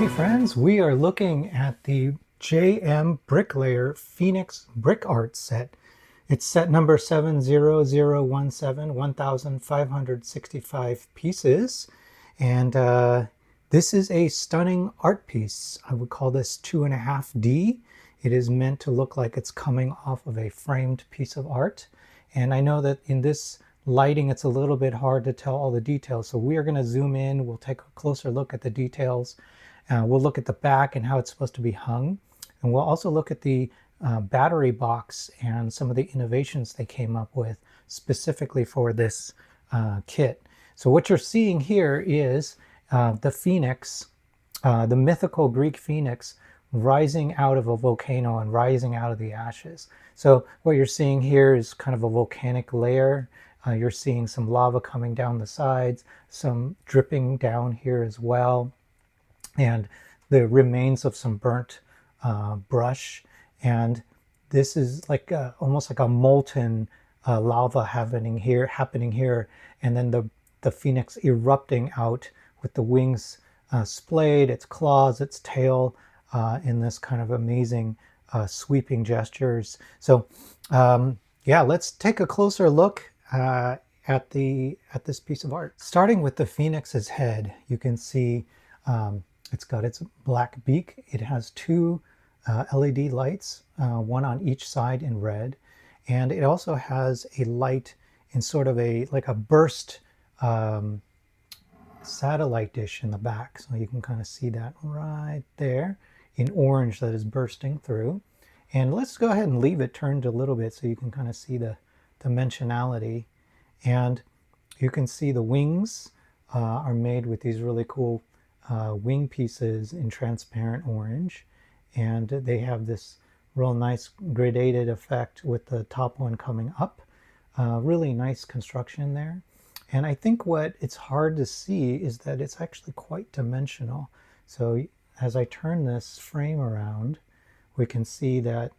friends, we are looking at the JMBricklayer Phoenix Brick Art set. It's set number 70017, 1,565 pieces. And this is a stunning art piece. I would call this 2.5D. It is meant to look like it's coming off of a framed piece of art. And I know that in this lighting, it's a little bit hard to tell all the details. So we are going to zoom in. We'll take a closer look at the details. We'll look at the back and how it's supposed to be hung. And we'll also look at the battery box and some of the innovations they came up with specifically for this kit. So what you're seeing here is the Phoenix, the mythical Greek Phoenix, rising out of a volcano and rising out of the ashes. So what you're seeing here is kind of a volcanic layer. You're seeing some lava coming down the sides, some dripping down here as well, and the remains of some burnt brush. And this is like almost like a molten lava happening here, and then the phoenix erupting out with the wings splayed, its claws, its tail, in this kind of amazing sweeping gestures. So yeah, let's take a closer look at this piece of art. Starting with the phoenix's head, you can see it's got its black beak. It has two LED lights, one on each side in red, and it also has a light in sort of like a burst satellite dish in the back. So you can kind of see that right there in orange that is bursting through. And let's go ahead and leave it turned a little bit so you can kind of see the dimensionality. And you can see the wings are made with these really cool wing pieces in transparent orange, and they have this real nice gradated effect with the top one coming up. Really nice construction there. And I think what it's hard to see is that it's actually quite dimensional. So as I turn this frame around, we can see that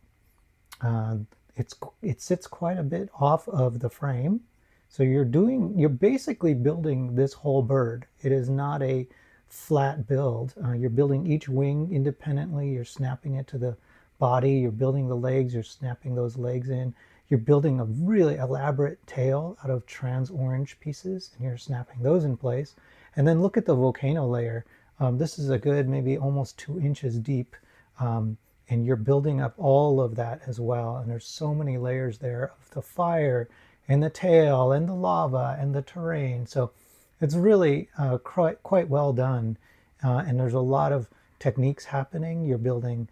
it sits quite a bit off of the frame. So you're basically building this whole bird. It is not a flat build. You're building each wing independently. You're snapping it to the body. You're building the legs. You're snapping those legs in. You're building a really elaborate tail out of trans orange pieces, and you're snapping those in place. And then look at the volcano layer. This is a good maybe almost 2 inches deep, and you're building up all of that as well. And there's so many layers there of the fire and the tail and the lava and the terrain. So it's really quite well done, and there's a lot of techniques happening. You're building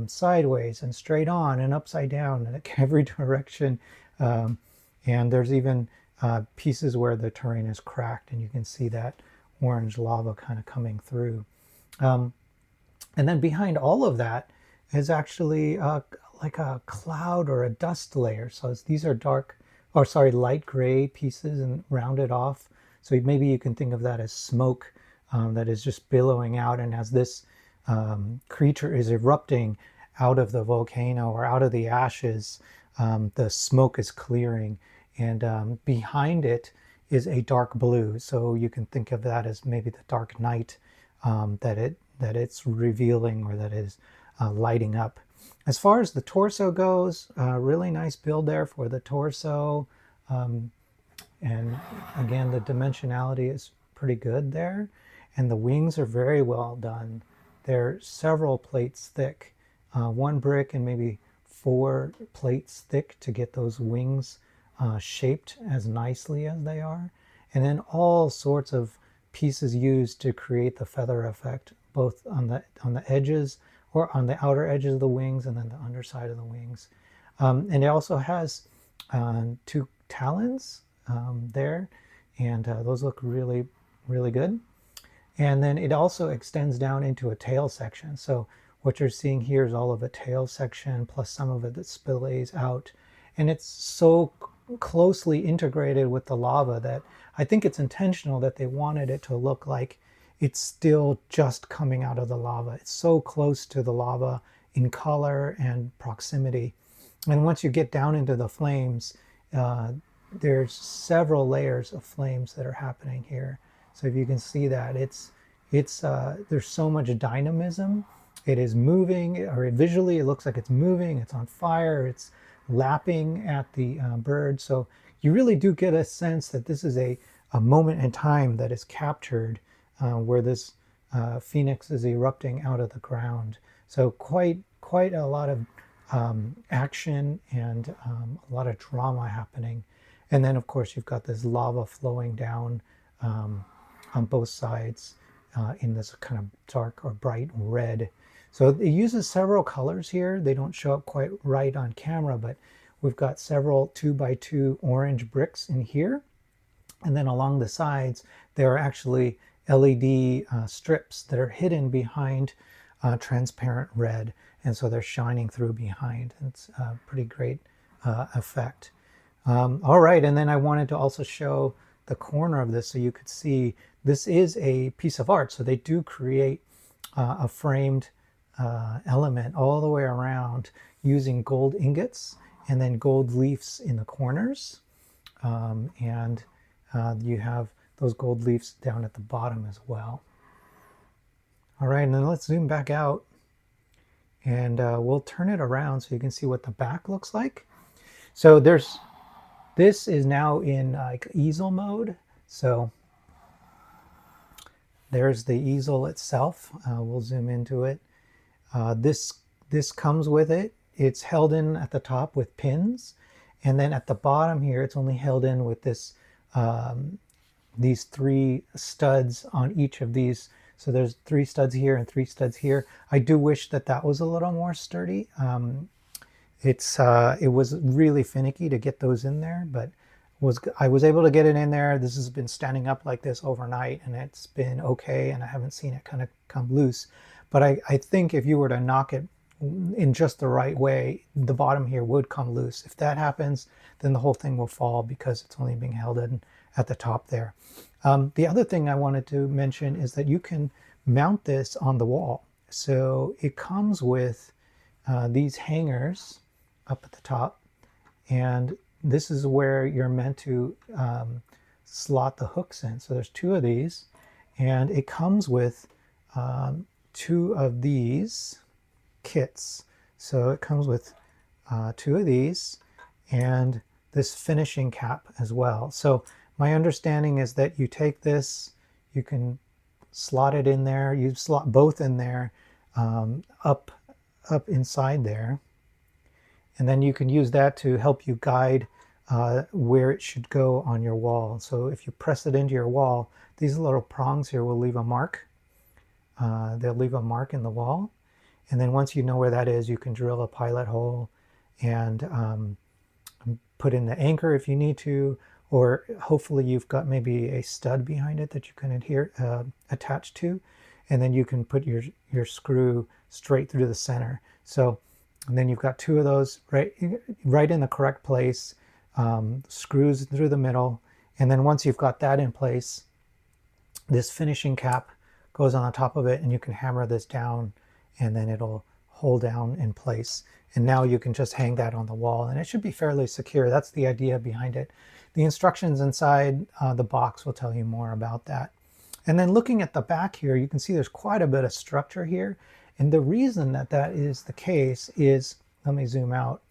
sideways and straight on and upside down and every direction, and there's even pieces where the terrain is cracked and you can see that orange lava kind of coming through. And then behind all of that is actually like a cloud or a dust layer. So these are light gray pieces and rounded off. So maybe you can think of that as smoke that is just billowing out, and as this creature is erupting out of the volcano or out of the ashes, the smoke is clearing, and behind it is a dark blue. So you can think of that as maybe the dark night that it's revealing, or that is lighting up. As far as the torso goes, really nice build there for the torso. And again, the dimensionality is pretty good there. And the wings are very well done. They're several plates thick, 1 brick and maybe 4 plates thick to get those wings shaped as nicely as they are. And then all sorts of pieces used to create the feather effect, both on the edges or on the outer edges of the wings, and then the underside of the wings. And it also has 2 talons there, and those look really, really good. And then it also extends down into a tail section. So what you're seeing here is all of a tail section plus some of it that spillays out. And it's so closely integrated with the lava that I think it's intentional that they wanted it to look like it's still just coming out of the lava. It's so close to the lava in color and proximity. And once you get down into the flames, there's several layers of flames that are happening here. So if you can see that, it's It's there's so much dynamism. It is moving, or visually it looks like it's moving. It's on fire. It's lapping at the bird. So you really do get a sense that this is a moment in time that is captured where this phoenix is erupting out of the ground. So quite a lot of action and a lot of drama happening. And then of course you've got this lava flowing down on both sides in this kind of dark or bright red. So it uses several colors here. They don't show up quite right on camera, but we've got several 2x2 orange bricks in here. And then along the sides, there are actually LED strips that are hidden behind transparent red. And so they're shining through behind. It's a pretty great effect. All right, and then I wanted to also show the corner of this so you could see this is a piece of art. So they do create a framed element all the way around using gold ingots and then gold leaves in the corners. And you have those gold leaves down at the bottom as well. All right, and then let's zoom back out and we'll turn it around so you can see what the back looks like. So this is now in like easel mode. So there's the easel itself. We'll zoom into it. This comes with it. It's held in at the top with pins. And then at the bottom here, it's only held in with this these 3 studs on each of these. So there's 3 studs here and 3 studs here. I do wish that that was a little more sturdy. It was really finicky to get those in there, but I was able to get it in there. This has been standing up like this overnight and it's been okay, and I haven't seen it kind of come loose. But I think if you were to knock it in just the right way, the bottom here would come loose. If that happens, then the whole thing will fall because it's only being held in at the top there. The other thing I wanted to mention is that you can mount this on the wall. So it comes with these hangers up at the top, and this is where you're meant to slot the hooks in. So there's 2 of these, and it comes with 2 of these kits. So it comes with 2 of these and this finishing cap as well. So my understanding is that you take this, you can slot it in there, you slot both in there, up inside there, and then you can use that to help you guide where it should go on your wall. So if you press it into your wall, these little prongs here will leave a mark. They'll leave a mark in the wall. And then once you know where that is, you can drill a pilot hole and put in the anchor if you need to, or hopefully you've got maybe a stud behind it that you can attach to, and then you can put your screw straight through the center. So, and then you've got 2 of those right in the correct place, screws through the middle, and then once you've got that in place, this finishing cap goes on the top of it, and you can hammer this down, and then it'll hold down in place. And now you can just hang that on the wall, and it should be fairly secure. That's the idea behind it. The instructions inside the box will tell you more about that. And then looking at the back here, you can see there's quite a bit of structure here. And the reason that that is the case is, let me zoom out.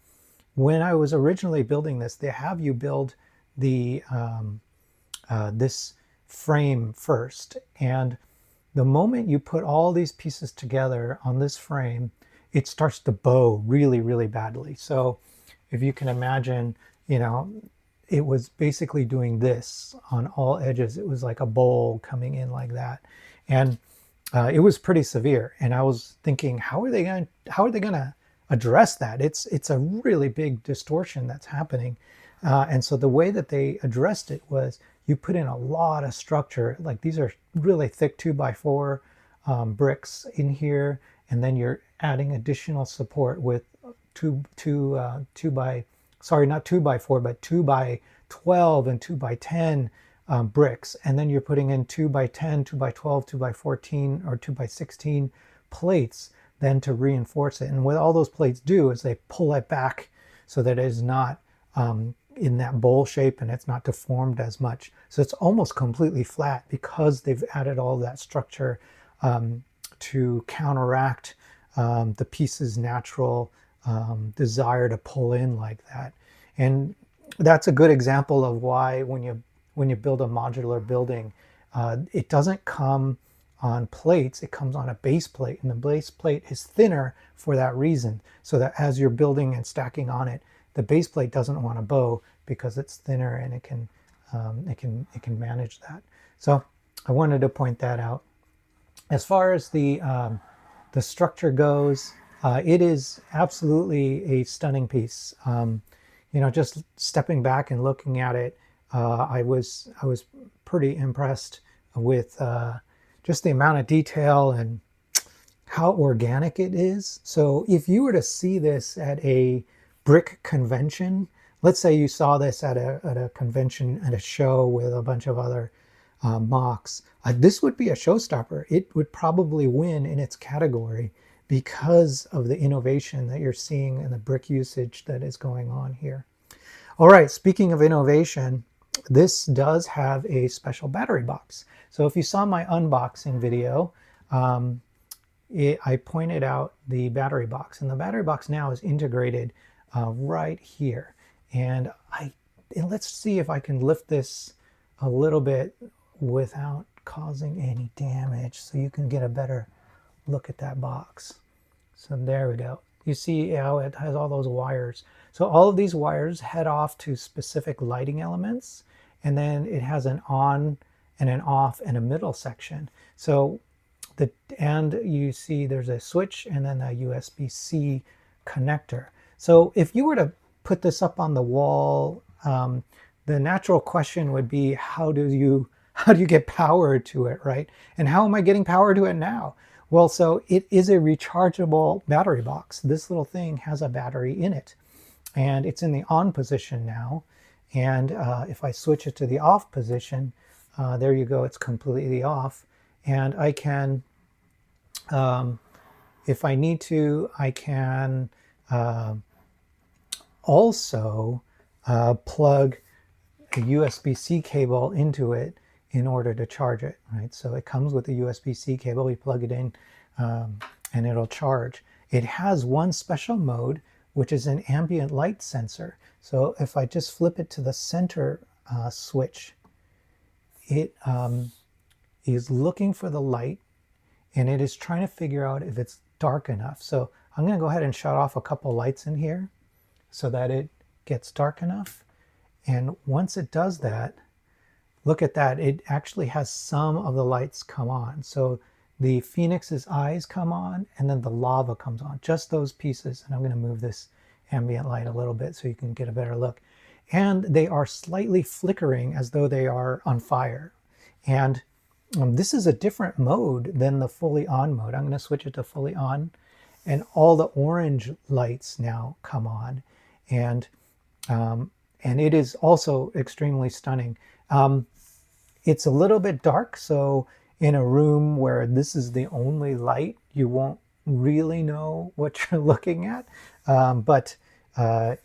When I was originally building this, they have you build the this frame first. And the moment you put all these pieces together on this frame, it starts to bow really, really badly. So if you can imagine, you know, it was basically doing this on all edges. It was like a bowl coming in like that. And it was pretty severe. And I was thinking, how are they going to address that? It's a really big distortion that's happening. And so the way that they addressed it was you put in a lot of structure. Like these are really thick 2x4 bricks in here. And then you're adding additional support with 2x4, but 2x12 and 2x10 bricks. And then you're putting in 2x10, 2x12, 2x14, or 2x16 plates then to reinforce it. And what all those plates do is they pull it back so that it is not in that bowl shape and it's not deformed as much. So it's almost completely flat because they've added all that structure to counteract the piece's natural desire to pull in like that. And that's a good example of why when you build a modular building, it doesn't come on plates, it comes on a base plate, and the base plate is thinner for that reason, so that as you're building and stacking on it, the base plate doesn't want to bow because it's thinner, and it can manage that. So I wanted to point that out. As far as the structure goes, it is absolutely a stunning piece. You know, just stepping back and looking at it, I was pretty impressed with just the amount of detail and how organic it is. So if you were to see this at a brick convention, let's say you saw this at a convention, at a show with a bunch of other mocks, this would be a showstopper. It would probably win in its category because of the innovation that you're seeing and the brick usage that is going on here. All right, speaking of innovation, this does have a special battery box. So if you saw my unboxing video, I pointed out the battery box, and the battery box now is integrated right here. And let's see if I can lift this a little bit without causing any damage so you can get a better look at that box. So there we go. You see how it has all those wires. So all of these wires head off to specific lighting elements, and then it has an on and an off and a middle section. So and you see there's a switch and then a USB-C connector. So if you were to put this up on the wall, the natural question would be, how do you get power to it, right? And how am I getting power to it now? Well, so it is a rechargeable battery box. This little thing has a battery in it, and it's in the on position now. And if I switch it to the off position, there you go, it's completely off. And I can, if I need to, I can also plug a USB-C cable into it in order to charge it, right? So it comes with a USB-C cable, you plug it in and it'll charge. It has one special mode, which is an ambient light sensor. So if I just flip it to the center switch, it is looking for the light, and it is trying to figure out if it's dark enough. So I'm going to go ahead and shut off a couple lights in here so that it gets dark enough. And once it does that, look at that, it actually has some of the lights come on. So the Phoenix's eyes come on, and then the lava comes on, just those pieces. And I'm going to move this ambient light a little bit so you can get a better look. And they are slightly flickering as though they are on fire. And this is a different mode than the fully on mode. I'm going to switch it to fully on, and all the orange lights now come on. And it is also extremely stunning. It's a little bit dark, so in a room where this is the only light, you won't really know what you're looking at. But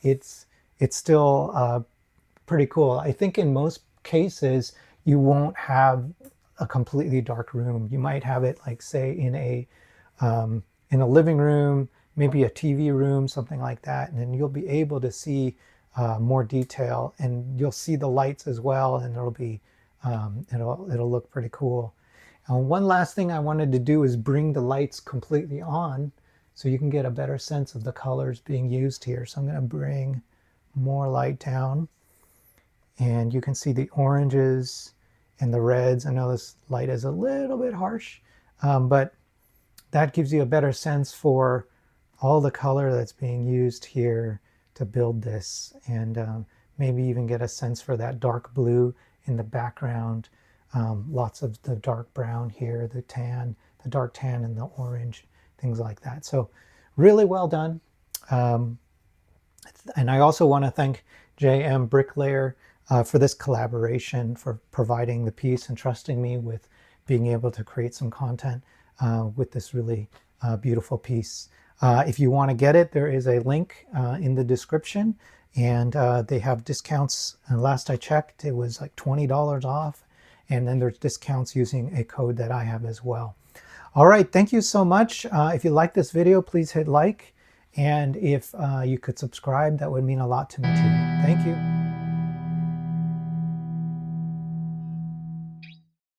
it's still pretty cool. I think in most cases, you won't have a completely dark room. You might have it, like, say, in a living room, maybe a TV room, something like that, and then you'll be able to see more detail, and you'll see the lights as well, and it'll be it'll look pretty cool. And one last thing I wanted to do is bring the lights completely on so you can get a better sense of the colors being used here. So I'm going to bring more light down, and you can see the oranges and the reds. I know this light is a little bit harsh, but that gives you a better sense for all the color that's being used here to build this, and maybe even get a sense for that dark blue in the background. Lots of the dark brown here, the dark tan and the orange, things like that. So really well done. And I also want to thank JMBricklayer for this collaboration, for providing the piece and trusting me with being able to create some content with this really beautiful piece. If you want to get it, there is a link in the description, and they have discounts. And last I checked, it was like $20 off. And then there's discounts using a code that I have as well. All right, thank you so much. If you like this video, please hit like. And if you could subscribe, that would mean a lot to me too. Thank you.